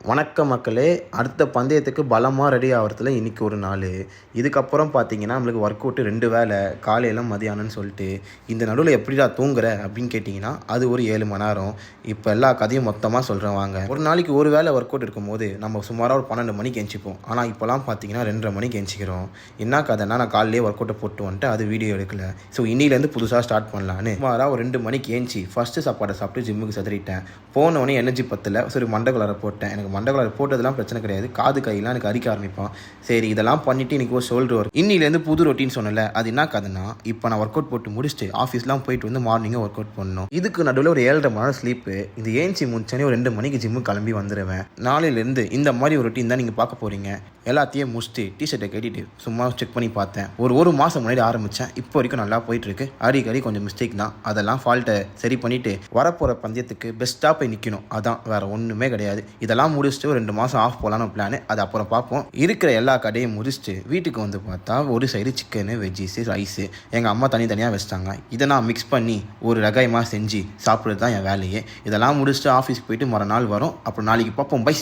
வணக்க மக்களே. அடுத்த பந்தயத்துக்கு பலமாக ரெடி ஆகிறதுல இன்றைக்கி ஒரு நாள். இதுக்கப்புறம் பார்த்தீங்கன்னா நம்மளுக்கு ஒர்க் அவுட்டு 2 வேளை, காலையில் மதியானம்னு சொல்லிட்டு. இந்த நடுவில் எப்படிடா தூங்குற அப்படின்னு கேட்டிங்கன்னா அது ஒரு 7 மணி நேரம். இப்போ எல்லா கதையும் மொத்தமாக சொல்கிறேன் வாங்க. ஒரு நாளைக்கு ஒரு வேளை ஒர்க் அவுட் இருக்கும்போது நம்ம சுமாராக ஒரு 12 மணிக்கு எந்திச்சிப்போம். ஆனால் இப்போலாம் பார்த்தீங்கன்னா 2:30 மணிக்கு எந்திச்சிக்கிறோம். என்ன கதைன்னா நான் காலையிலே ஒர்க் அவுட்டை போட்டு வந்துட்டு அது வீடியோ எடுக்கல. ஸோ இன்னிலேருந்து புதுசாக ஸ்டார்ட் பண்ணலான்னு சுமாராக ஒரு 2 மணிக்கு ஏஞ்சி ஃபஸ்ட்டு சாப்பாடை சாப்பிட்டு ஜிம்முக்கு சதுரிட்டேன். போனவொடனே எனர்ஜி பத்தல. சரி மண்டை போட்டேன். எனக்கு மண்டை போட்டதெல்லாம் பிரச்சனை கிடையாது. காது கையெல்லாம் எனக்கு அரிக்க ஆரம்பிப்பான். சரி இதெல்லாம் பண்ணிவிட்டு இன்றைக்கி ஒரு ஷோல்டர் ஒர்க். இன்னிலேருந்து புது ரொட்டின்னு சொன்னல, அது என்ன கதைன்னா இப்போ நான் ஒர்க் அவுட் போட்டு முடிச்சுட்டு ஆஃபீஸ்லாம் போயிட்டு வந்து மார்னிங்காக ஒர்க் அவுட் பண்ணணும். இதுக்கு நடுவில் ஒரு 7:30 மணி நேரம் ஸ்லீப்பு. இந்த ஏஞ்சி முடிச்சோன்னே ஒரு 2 மணிக்கு ஜிம்மு கிளம்பி வந்துடுவேன். நாளையிலேருந்து இந்த மாதிரி ஒரு ரொட்டீன் தான் நீங்கள் பார்க்க போகிறீங்க. எல்லாத்தையும் முடிச்சுட்டு டிஷர்ட்டை கட்டிட்டு சும்மா செக் பண்ணி பார்த்தேன். ஒரு மாதம் முன்னாடி ஆரம்பித்தேன். இப்போ வரைக்கும் நல்லா போயிட்டுருக்கு. அடிக்கடி கொஞ்சம் மிஸ்டேக் தான். அதெல்லாம் ஃபால்ட்டை சரி பண்ணிவிட்டு வரப்போகிற பந்தயத்துக்கு பெஸ்ட்டாக போய் நிற்கணும். அதான் வேறு ஒன்றுமே கிடையாது. இதெல்லாம் முடிச்சுட்டு ஒரு 2 மாதம் ஆஃப் போகலான்னு பிளான். அது அப்புறம் பார்ப்போம். இருக்கிற எல்லா கடையும் முடிச்சுட்டு வீட்டுக்கு வந்து பார்த்தா ஒரு சைடு சிக்கனு, வெஜ்ஜீஸு, ரைஸு எங்கள் அம்மா தனித்தனியாக வச்சிட்டாங்க. இதை நான் மிக்ஸ் பண்ணி ஒரு ரகமாக செஞ்சு சாப்பிட்றது தான் என் வேலையே. இதெல்லாம் முடிச்சுட்டு ஆஃபீஸ்க்கு போயிட்டு மறுநாள் வரும். அப்புறம் நாளைக்கு பார்ப்போம். பை.